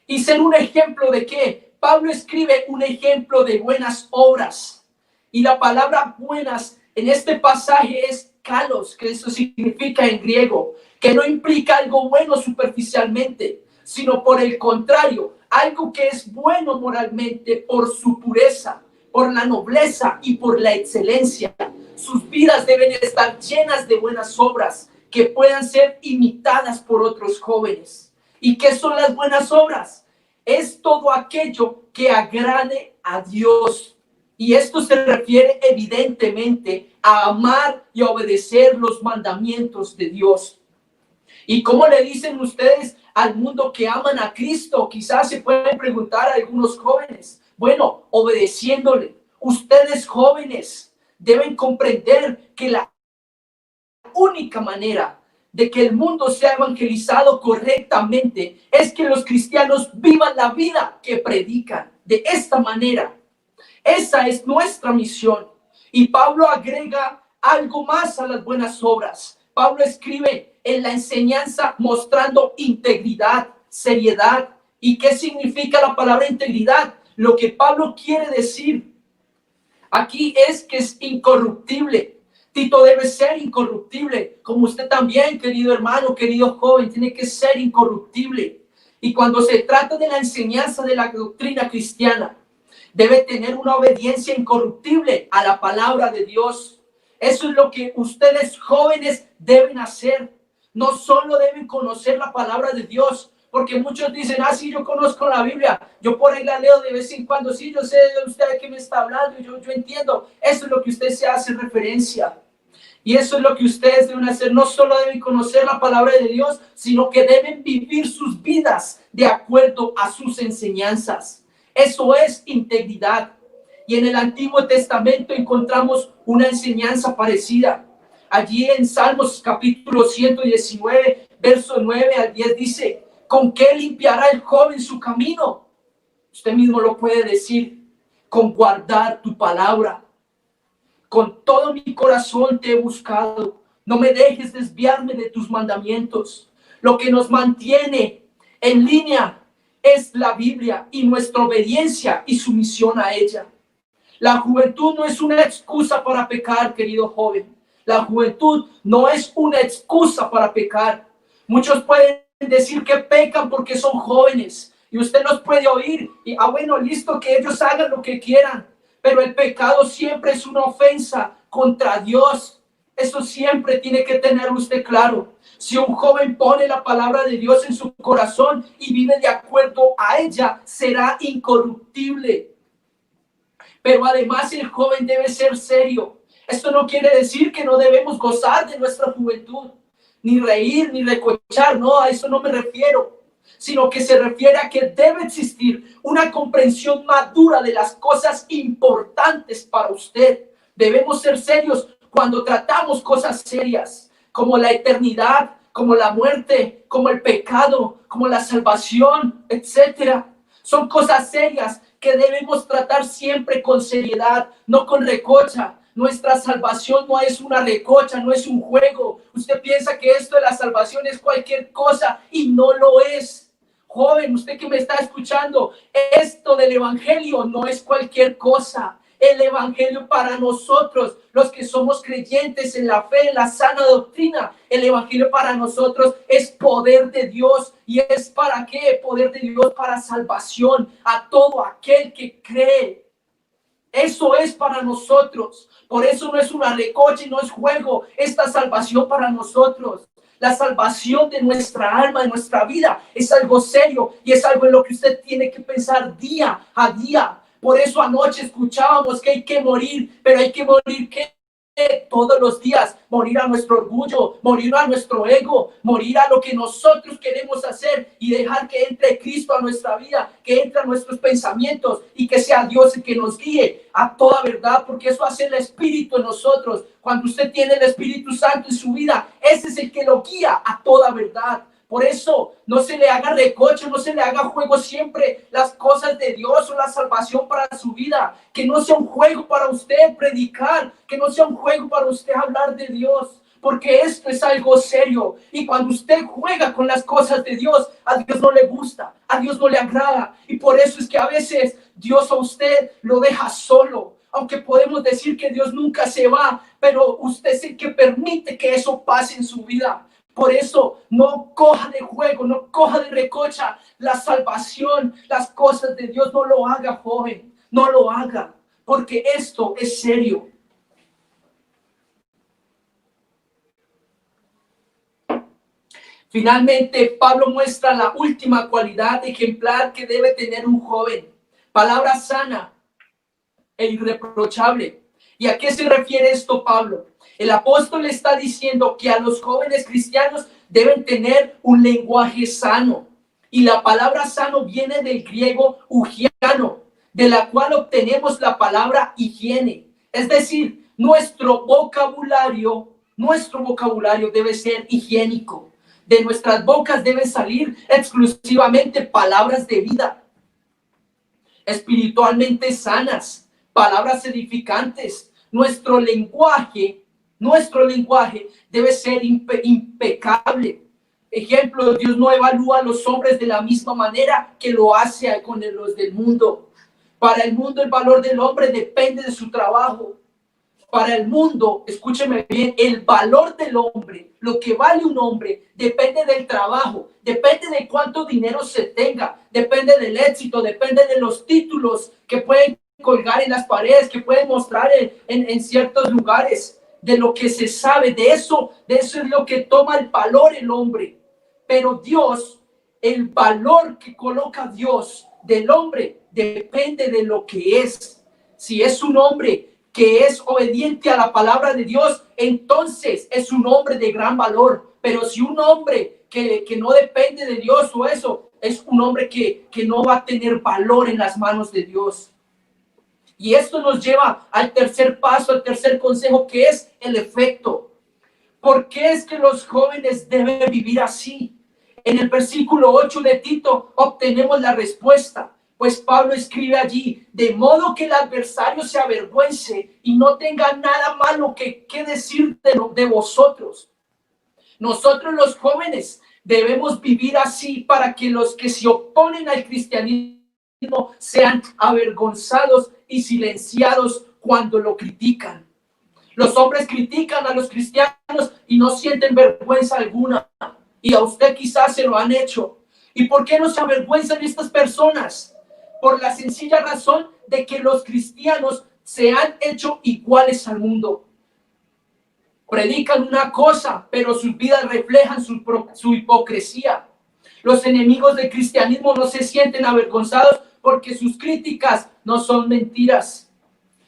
¿Y ser un ejemplo de qué? Pablo escribe un ejemplo de buenas obras. Y la palabra buenas en este pasaje es kalos, que eso significa en griego, que no implica algo bueno superficialmente, sino por el contrario, algo que es bueno moralmente por su pureza, por la nobleza y por la excelencia. Sus vidas deben estar llenas de buenas obras que puedan ser imitadas por otros jóvenes. ¿Y qué son las buenas obras? Es todo aquello que agrade a Dios. Y esto se refiere evidentemente a amar y a obedecer los mandamientos de Dios. ¿Y cómo le dicen ustedes al mundo que aman a Cristo? Quizás se pueden preguntar a algunos jóvenes. Bueno, obedeciéndole. Ustedes jóvenes deben comprender que la única manera de que el mundo sea evangelizado correctamente es que los cristianos vivan la vida que predican de esta manera. Esa es nuestra misión. Y Pablo agrega algo más a las buenas obras. Pablo escribe en la enseñanza mostrando integridad, seriedad. ¿Y qué significa la palabra integridad? Lo que Pablo quiere decir aquí es que es incorruptible. Tito debe ser incorruptible, como usted también, querido hermano, querido joven, tiene que ser incorruptible. Y cuando se trata de la enseñanza de la doctrina cristiana, debe tener una obediencia incorruptible a la palabra de Dios. Eso es lo que ustedes jóvenes deben hacer. No solo deben conocer la palabra de Dios, porque muchos dicen, sí, yo conozco la Biblia, yo por ahí la leo de vez en cuando, sí, yo sé de usted de qué me está hablando, yo entiendo. Eso es lo que usted se hace referencia. Y eso es lo que ustedes deben hacer. No solo deben conocer la palabra de Dios, sino que deben vivir sus vidas de acuerdo a sus enseñanzas. Eso es integridad. Y en el Antiguo Testamento encontramos una enseñanza parecida. Allí en Salmos capítulo 119, verso 9 al 10 dice: ¿con qué limpiará el joven su camino? Usted mismo lo puede decir: con guardar tu palabra. Con todo mi corazón te he buscado. No me dejes desviarme de tus mandamientos. Lo que nos mantiene en línea es la Biblia y nuestra obediencia y sumisión a ella. La juventud no es una excusa para pecar, querido joven. La juventud no es una excusa para pecar. Muchos pueden decir que pecan porque son jóvenes. Y usted los puede oír y, bueno, listo, que ellos hagan lo que quieran. Pero el pecado siempre es una ofensa contra Dios. Eso siempre tiene que tener usted claro. Si un joven pone la palabra de Dios en su corazón y vive de acuerdo a ella, será incorruptible. Pero además el joven debe ser serio. Esto no quiere decir que no debemos gozar de nuestra juventud, ni reír, ni recochar. No, a eso no me refiero. Sino que se refiere a que debe existir una comprensión madura de las cosas importantes para usted. Debemos ser serios cuando tratamos cosas serias, como la eternidad, como la muerte, como el pecado, como la salvación, etcétera. Son cosas serias que debemos tratar siempre con seriedad, no con recocha. Nuestra salvación no es una recocha, no es un juego. Usted piensa que esto de la salvación es cualquier cosa y no lo es. Joven, usted que me está escuchando, esto del evangelio no es cualquier cosa. El evangelio para nosotros, los que somos creyentes en la fe, en la sana doctrina, el evangelio para nosotros es poder de Dios. ¿Y es para qué? Poder de Dios para salvación a todo aquel que cree. Eso es para nosotros. Por eso no es una recocha y no es juego. Esta salvación para nosotros, la salvación de nuestra alma, de nuestra vida, es algo serio y es algo en lo que usted tiene que pensar día a día. Por eso anoche escuchábamos que hay que morir, pero hay que morir ¿qué? Todos los días, morir a nuestro orgullo, morir a nuestro ego, morir a lo que nosotros queremos hacer y dejar que entre Cristo a nuestra vida, que entre a nuestros pensamientos y que sea Dios el que nos guíe a toda verdad, porque eso hace el Espíritu en nosotros. Cuando usted tiene el Espíritu Santo en su vida, ese es el que lo guía a toda verdad. Por eso no se le haga recoche, no se le haga juego siempre las cosas de Dios o la salvación para su vida. Que no sea un juego para usted predicar, que no sea un juego para usted hablar de Dios. Porque esto es algo serio. Y cuando usted juega con las cosas de Dios, a Dios no le gusta, a Dios no le agrada. Y por eso es que a veces Dios a usted lo deja solo. Aunque podemos decir que Dios nunca se va, pero usted es el que permite que eso pase en su vida. Por eso no coja de juego, no coja de recocha la salvación, las cosas de Dios. No lo haga, joven, no lo haga, porque esto es serio. Finalmente, Pablo muestra la última cualidad ejemplar que debe tener un joven: palabra sana e irreprochable. ¿Y a qué se refiere esto Pablo? El apóstol está diciendo que a los jóvenes cristianos deben tener un lenguaje sano. Y la palabra sano viene del griego ugiano, de la cual obtenemos la palabra higiene. Es decir, nuestro vocabulario debe ser higiénico. De nuestras bocas deben salir exclusivamente palabras de vida, espiritualmente sanas, palabras edificantes. Nuestro lenguaje debe ser impecable. Ejemplo, Dios no evalúa a los hombres de la misma manera que lo hace con los del mundo. Para el mundo el valor del hombre depende de su trabajo. Para el mundo, escúcheme bien, el valor del hombre, lo que vale un hombre, depende del trabajo, depende de cuánto dinero se tenga, depende del éxito, depende de los títulos que pueden colgar en las paredes, que pueden mostrar en ciertos lugares, de lo que se sabe. De eso es lo que toma el valor el hombre. Pero Dios, el valor que coloca Dios del hombre depende de lo que es. Si es un hombre que es obediente a la palabra de Dios, entonces es un hombre de gran valor. Pero si un hombre que no depende de Dios o eso, es un hombre que no va a tener valor en las manos de Dios. Y esto nos lleva al tercer paso, al tercer consejo, que es el efecto. ¿Por qué es que los jóvenes deben vivir así? En el versículo 8 de Tito obtenemos la respuesta. Pues Pablo escribe allí: de modo que el adversario se avergüence y no tenga nada malo que decir de vosotros. Nosotros los jóvenes debemos vivir así para que los que se oponen al cristianismo sean avergonzados y silenciados cuando lo critican. Los hombres critican a los cristianos y no sienten vergüenza alguna. Y a usted quizás se lo han hecho. ¿Y por qué no se avergüenzan estas personas? Por la sencilla razón de que los cristianos se han hecho iguales al mundo. Predican una cosa, pero sus vidas reflejan su hipocresía. Los enemigos del cristianismo no se sienten avergonzados porque sus críticas no son mentiras.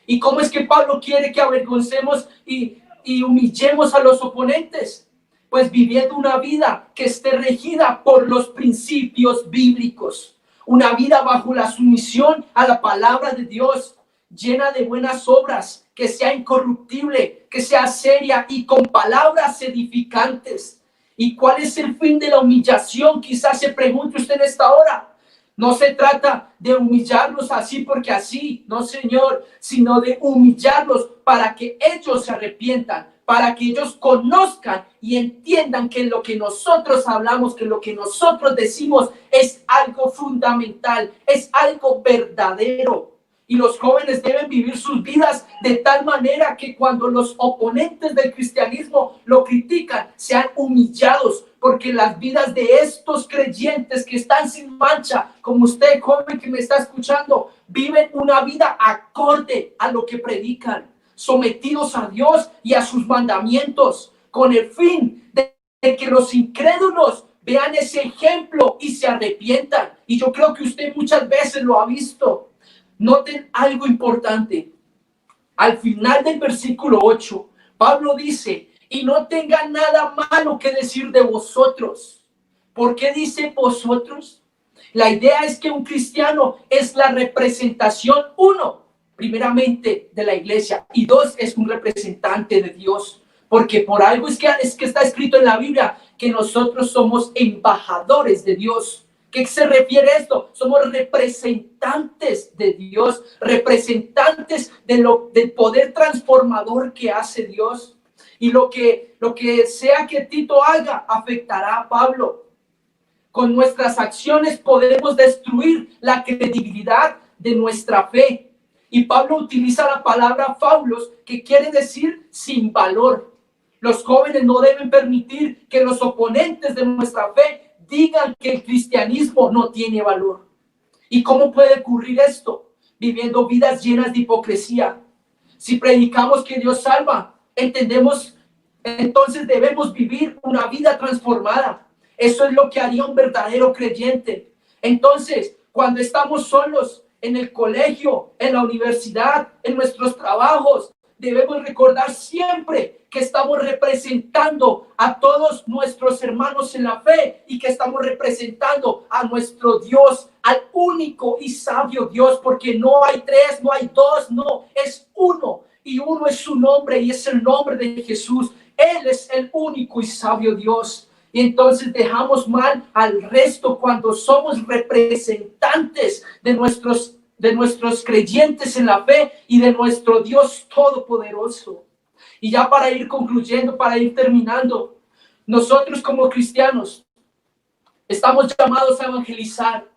¿Y cómo es que Pablo quiere que avergoncemos y humillemos a los oponentes? Pues viviendo una vida que esté regida por los principios bíblicos. Una vida bajo la sumisión a la palabra de Dios, llena de buenas obras, que sea incorruptible, que sea seria y con palabras edificantes. ¿Y cuál es el fin de la humillación? Quizás se pregunte usted en esta hora. No se trata de humillarlos así porque así, no Señor, sino de humillarlos para que ellos se arrepientan, para que ellos conozcan y entiendan que lo que nosotros hablamos, que lo que nosotros decimos es algo fundamental, es algo verdadero. Y los jóvenes deben vivir sus vidas de tal manera que cuando los oponentes del cristianismo lo critican, sean humillados, porque las vidas de estos creyentes que están sin mancha, como usted, joven que me está escuchando, viven una vida acorde a lo que predican, sometidos a Dios y a sus mandamientos, con el fin de que los incrédulos vean ese ejemplo y se arrepientan. Y yo creo que usted muchas veces lo ha visto. Noten algo importante. Al final del versículo 8, Pablo dice: y no tenga nada malo que decir de vosotros. ¿Por qué dice vosotros? La idea es que un cristiano es la representación, uno, primeramente de la iglesia, y dos, es un representante de Dios. Porque por algo es que está escrito en la Biblia que nosotros somos embajadores de Dios. ¿Qué se refiere a esto? Somos representantes de Dios, representantes del poder transformador que hace Dios. Y lo que sea que Tito haga afectará a Pablo. Con nuestras acciones podemos destruir la credibilidad de nuestra fe. Y Pablo utiliza la palabra faulos, que quiere decir sin valor. Los jóvenes no deben permitir que los oponentes de nuestra fe digan que el cristianismo no tiene valor. ¿Y cómo puede ocurrir esto? Viviendo vidas llenas de hipocresía. Si predicamos que Dios salva, entonces debemos vivir una vida transformada. Eso es lo que haría un verdadero creyente. Entonces, cuando estamos solos en el colegio, en la universidad, en nuestros trabajos, debemos recordar siempre que estamos representando a todos nuestros hermanos en la fe y que estamos representando a nuestro Dios, al único y sabio Dios, porque no hay tres, no hay dos, no, es uno, y uno es su nombre y es el nombre de Jesús. Él es el único y sabio Dios. Y entonces dejamos mal al resto cuando somos representantes de nuestros creyentes en la fe y de nuestro Dios todopoderoso. Y ya para ir concluyendo, para ir terminando, nosotros como cristianos estamos llamados a evangelizar.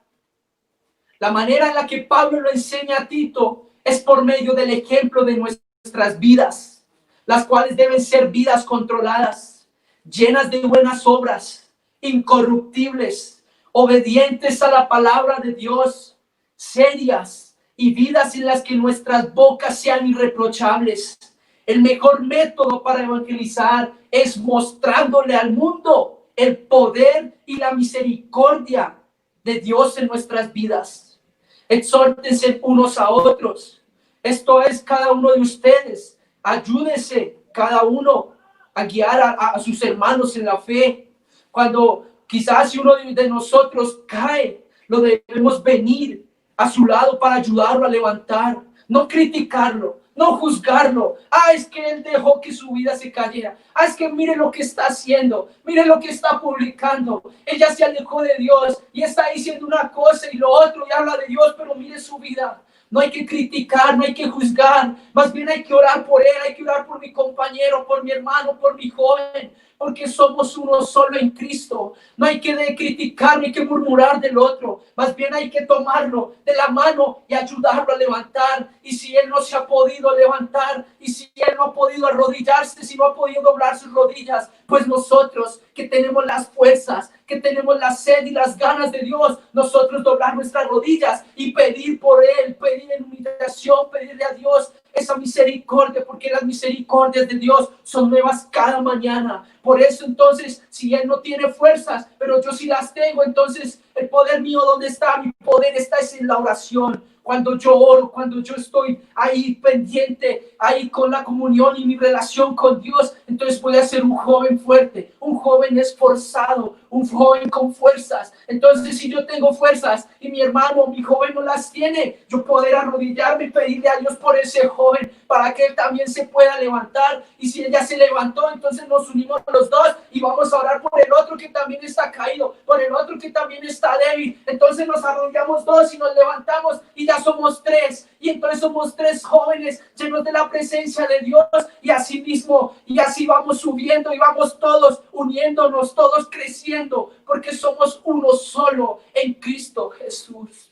La manera en la que Pablo lo enseña a Tito es por medio del ejemplo de nuestras vidas, las cuales deben ser vidas controladas, llenas de buenas obras, incorruptibles, obedientes a la palabra de Dios, serias y vidas en las que nuestras bocas sean irreprochables. El mejor método para evangelizar es mostrándole al mundo el poder y la misericordia de Dios en nuestras vidas. Exhórtense unos a otros. Esto es, cada uno de ustedes. Ayúdense cada uno a guiar a sus hermanos en la fe. Cuando Quizás si uno de nosotros cae, lo debemos venir a su lado para ayudarlo a levantar, no criticarlo, no juzgarlo. Es que él dejó que su vida se cayera. Es que mire lo que está haciendo, mire lo que está publicando. Ella se alejó de Dios y está diciendo una cosa y lo otro y habla de Dios, pero mire su vida. No hay que criticar, no hay que juzgar, más bien hay que orar por él, hay que orar por mi compañero, por mi hermano, por mi joven, porque somos uno solo en Cristo. No hay que criticar, no hay que murmurar del otro, más bien hay que tomarlo de la mano y ayudarlo a levantar. Y si él no se ha podido levantar, y si él no ha podido arrodillarse, si no ha podido doblar sus rodillas, pues nosotros que tenemos las fuerzas, que tenemos la sed y las ganas de Dios, nosotros doblar nuestras rodillas y pedir por él, pedir en humillación, pedirle a Dios esa misericordia, porque las misericordias de Dios son nuevas cada mañana. Por eso entonces, si él no tiene fuerzas, pero yo sí las tengo, entonces el poder mío, ¿dónde está? Mi poder está en la oración. Cuando yo oro, cuando yo estoy ahí pendiente, ahí con la comunión y mi relación con Dios, entonces voy a ser un joven fuerte, un joven esforzado, un joven con fuerzas. Entonces, si yo tengo fuerzas y mi hermano, mi joven no las tiene, yo poder arrodillarme y pedirle a Dios por ese joven para que él también se pueda levantar. Y si ella se levantó, entonces nos unimos los dos y vamos a orar por el otro que también está caído, por el otro que también está débil. Entonces nos arrodillamos dos y nos levantamos y ya somos tres. Y entonces somos tres jóvenes llenos de la presencia de Dios, y así mismo, y así vamos subiendo y vamos todos uniéndonos, todos creciendo, porque somos uno solo en Cristo Jesús.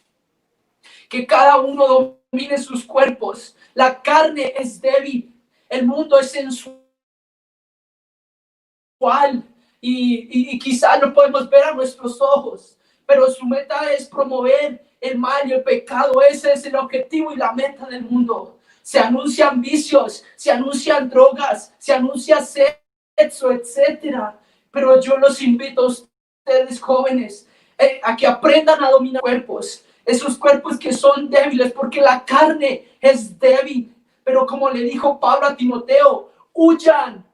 Que cada uno domine sus cuerpos. La carne es débil, el mundo es sensual, y quizás no podemos ver a nuestros ojos, pero su meta es promover el mal y el pecado. Ese es el objetivo y la meta del mundo. Se anuncian vicios, se anuncian drogas, se anuncia sexo, etcétera. Pero yo los invito a ustedes jóvenes a que aprendan a dominar cuerpos, esos cuerpos que son débiles, porque la carne es débil. Pero como le dijo Pablo a Timoteo, huyan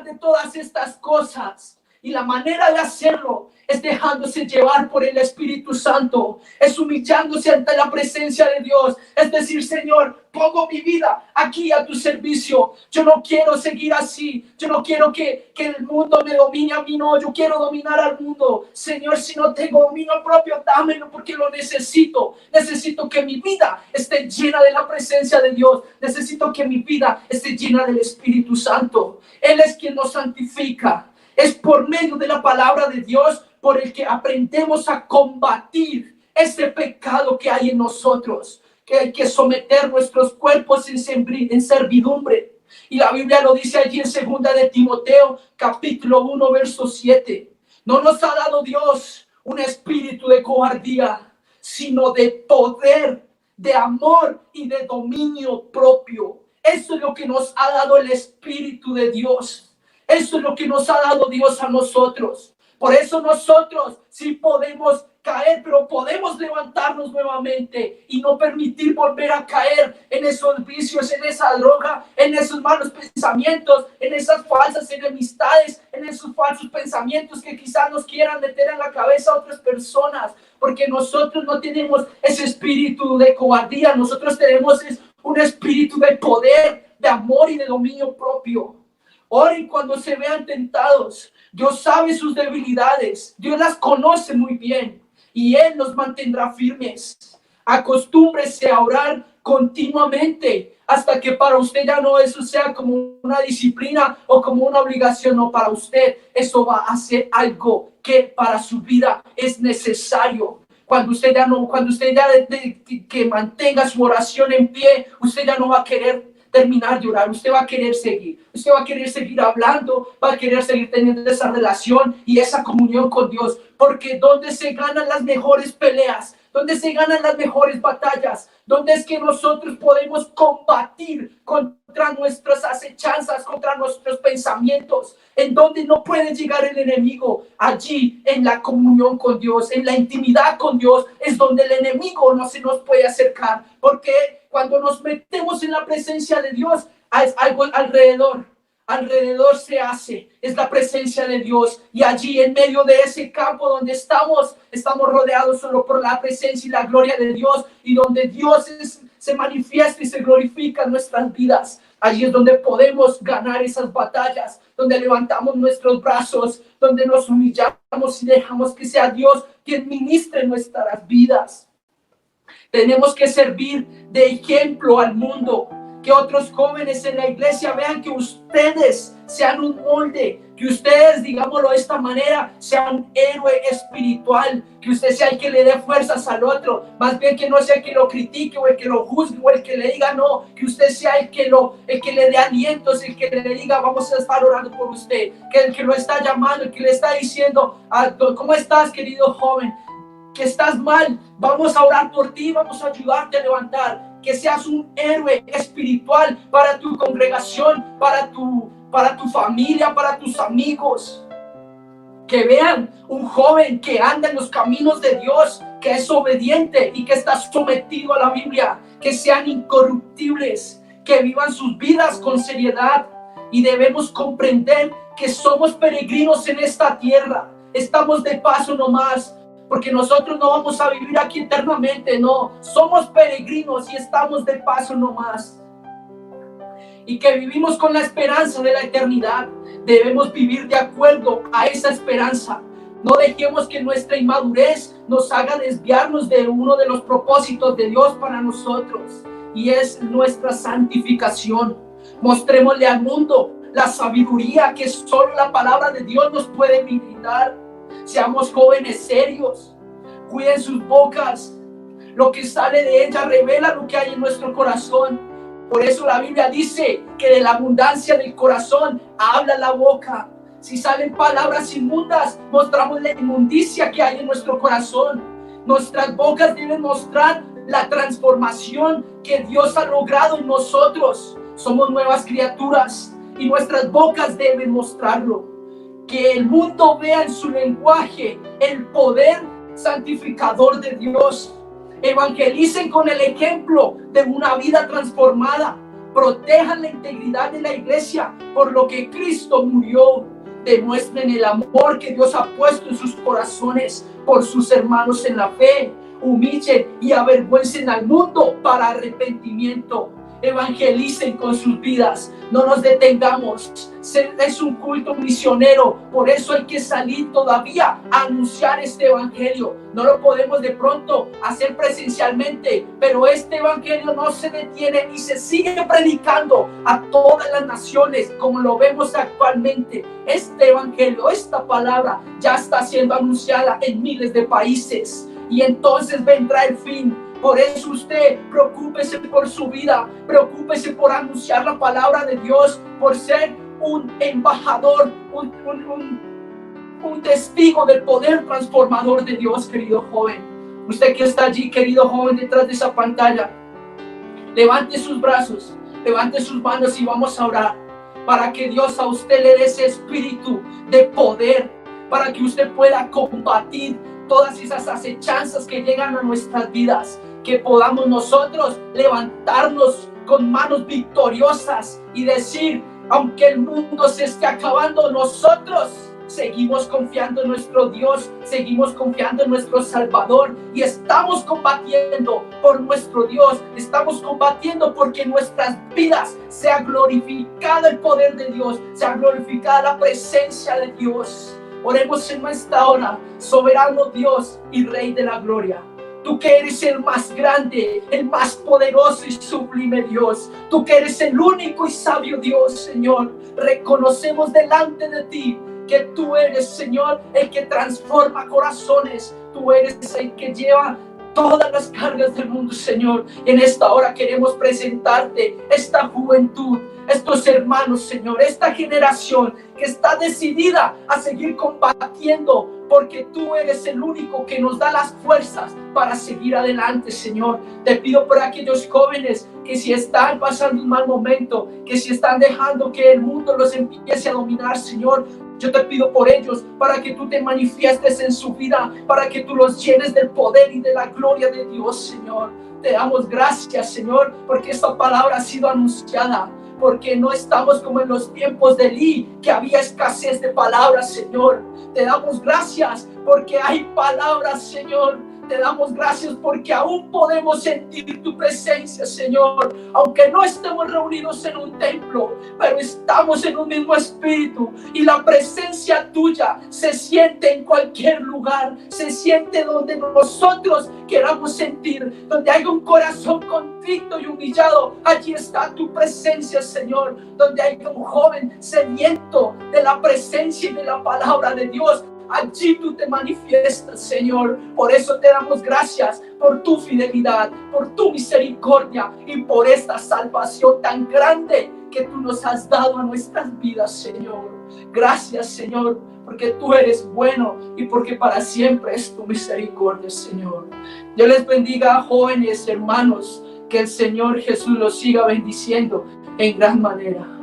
de todas estas cosas. Y la manera de hacerlo es dejándose llevar por el Espíritu Santo, es humillándose ante la presencia de Dios, es decir, Señor, pongo mi vida aquí a tu servicio. Yo no quiero seguir así, yo no quiero que el mundo me domine a mí, no, yo quiero dominar al mundo. Señor, si no tengo dominio propio, dámelo porque lo necesito. Necesito que mi vida esté llena de la presencia de Dios, necesito que mi vida esté llena del Espíritu Santo. Él es quien nos santifica. Es por medio de la palabra de Dios por el que aprendemos a combatir ese pecado que hay en nosotros, que hay que someter nuestros cuerpos en servidumbre. Y la Biblia lo dice allí en 2 de Timoteo, capítulo 1, verso 7. No nos ha dado Dios un espíritu de cobardía, sino de poder, de amor y de dominio propio. Eso es lo que nos ha dado el Espíritu de Dios. Eso es lo que nos ha dado Dios a nosotros. Por eso nosotros sí podemos caer, pero podemos levantarnos nuevamente y no permitir volver a caer en esos vicios, en esa droga, en esos malos pensamientos, en esas falsas enemistades, en esos falsos pensamientos que quizás nos quieran meter en la cabeza a otras personas, porque nosotros no tenemos ese espíritu de cobardía, nosotros tenemos un espíritu de poder, de amor y de dominio propio. Oren cuando se vean tentados. Dios sabe sus debilidades. Dios las conoce muy bien. Y Él nos mantendrá firmes. Acostúmbrese a orar continuamente hasta que para usted ya no eso sea como una disciplina o como una obligación. No, para usted eso va a ser algo que para su vida es necesario. Cuando usted ya que mantenga su oración en pie, usted ya no va a querer terminar de orar, usted va a querer seguir hablando, va a querer seguir teniendo esa relación y esa comunión con Dios, porque donde se ganan las mejores peleas, donde se ganan las mejores batallas, donde es que nosotros podemos combatir contra nuestras acechanzas, contra nuestros pensamientos, en donde no puede llegar el enemigo. Allí en la comunión con Dios, en la intimidad con Dios, es donde el enemigo no se nos puede acercar, porque cuando nos metemos en la presencia de Dios, hay algo alrededor, alrededor se hace, es la presencia de Dios. Y allí en medio de ese campo donde estamos rodeados solo por la presencia y la gloria de Dios, y donde se manifiesta y se glorifica en nuestras vidas. Allí es donde podemos ganar esas batallas, donde levantamos nuestros brazos, donde nos humillamos y dejamos que sea Dios quien ministre nuestras vidas. Tenemos que servir de ejemplo al mundo, que otros jóvenes en la iglesia vean que ustedes sean un molde, que ustedes, digámoslo de esta manera, sean un héroe espiritual, que usted sea el que le dé fuerzas al otro, más bien que no sea el que lo critique o el que lo juzgue o el que le diga no, que usted sea el que le dé alientos, el que le diga vamos a estar orando por usted, que el que lo está llamando, el que le está diciendo ¿cómo estás, querido joven? Que estás mal, vamos a orar por ti, vamos a ayudarte a levantar, que seas un héroe espiritual para tu congregación, para tu familia, para tus amigos, que vean un joven que anda en los caminos de Dios, que es obediente y que está sometido a la Biblia, que sean incorruptibles, que vivan sus vidas con seriedad. Y debemos comprender que somos peregrinos en esta tierra, estamos de paso nomás, porque nosotros no vamos a vivir aquí eternamente, no, somos peregrinos y estamos de paso nomás. Y que vivimos con la esperanza de la eternidad. Debemos vivir de acuerdo a esa esperanza. No dejemos que nuestra inmadurez nos haga desviarnos de uno de los propósitos de Dios para nosotros, y es nuestra santificación. Mostrémosle al mundo la sabiduría que solo la palabra de Dios nos puede brindar. Seamos jóvenes serios, cuiden sus bocas, lo que sale de ella revela lo que hay en nuestro corazón. Por eso la Biblia dice que de la abundancia del corazón habla la boca. Si salen palabras inmundas, mostramos la inmundicia que hay en nuestro corazón. Nuestras bocas deben mostrar la transformación que Dios ha logrado en nosotros. Somos nuevas criaturas y nuestras bocas deben mostrarlo. Que el mundo vea en su lenguaje el poder santificador de Dios. Evangelicen con el ejemplo de una vida transformada. Protejan la integridad de la iglesia por lo que Cristo murió. Demuestren el amor que Dios ha puesto en sus corazones por sus hermanos en la fe. Humillen y avergüencen al mundo para arrepentimiento. Evangelicen con sus vidas, no nos detengamos. Es un culto misionero, por eso hay que salir todavía a anunciar este evangelio. No lo podemos de pronto hacer presencialmente, pero este evangelio no se detiene y se sigue predicando a todas las naciones como lo vemos actualmente. Este evangelio, esta palabra ya está siendo anunciada en miles de países, y entonces vendrá el fin. Por eso usted preocúpese por su vida, preocúpese por anunciar la palabra de Dios, por ser un embajador, un testigo del poder transformador de Dios, querido joven. Usted que está allí, querido joven, detrás de esa pantalla, levante sus brazos, levante sus manos y vamos a orar para que Dios a usted le dé ese espíritu de poder, para que usted pueda combatir todas esas acechanzas que llegan a nuestras vidas, que podamos nosotros levantarnos con manos victoriosas y decir, aunque el mundo se esté acabando, nosotros seguimos confiando en nuestro Dios, seguimos confiando en nuestro Salvador, y estamos combatiendo por nuestro Dios, estamos combatiendo porque en nuestras vidas sea glorificado el poder de Dios, sea glorificada la presencia de Dios. Oremos en esta hora. Soberano Dios y Rey de la gloria, tú que eres el más grande, el más poderoso y sublime Dios, tú que eres el único y sabio Dios, Señor, reconocemos delante de ti que tú eres, Señor, el que transforma corazones, tú eres el que lleva todas las cargas del mundo, Señor. En esta hora queremos presentarte esta juventud, estos hermanos, Señor, esta generación que está decidida a seguir combatiendo, porque tú eres el único que nos da las fuerzas para seguir adelante, Señor. Te pido por aquellos jóvenes que si están pasando un mal momento, que si están dejando que el mundo los empiece a dominar, Señor, yo te pido por ellos, para que tú te manifiestes en su vida, para que tú los llenes del poder y de la gloria de Dios, Señor. Te damos gracias, Señor, porque esta palabra ha sido anunciada. porque no estamos como en los tiempos de Elí, que había escasez de palabras, Señor. Te damos gracias porque hay palabras, Señor. Te damos gracias porque aún podemos sentir tu presencia, Señor. Aunque no estemos reunidos en un templo, pero estamos en un mismo espíritu. Y la presencia tuya se siente en cualquier lugar. Se siente donde nosotros queramos sentir. Donde hay un corazón contrito y humillado, allí está tu presencia, Señor. Donde hay un joven sediento de la presencia y de la palabra de Dios, allí tú te manifiestas, Señor. Por eso te damos gracias por tu fidelidad, por tu misericordia y por esta salvación tan grande que tú nos has dado a nuestras vidas, Señor. Gracias, Señor, porque tú eres bueno y porque para siempre es tu misericordia, Señor. Dios les bendiga, jóvenes, hermanos, que el Señor Jesús los siga bendiciendo en gran manera.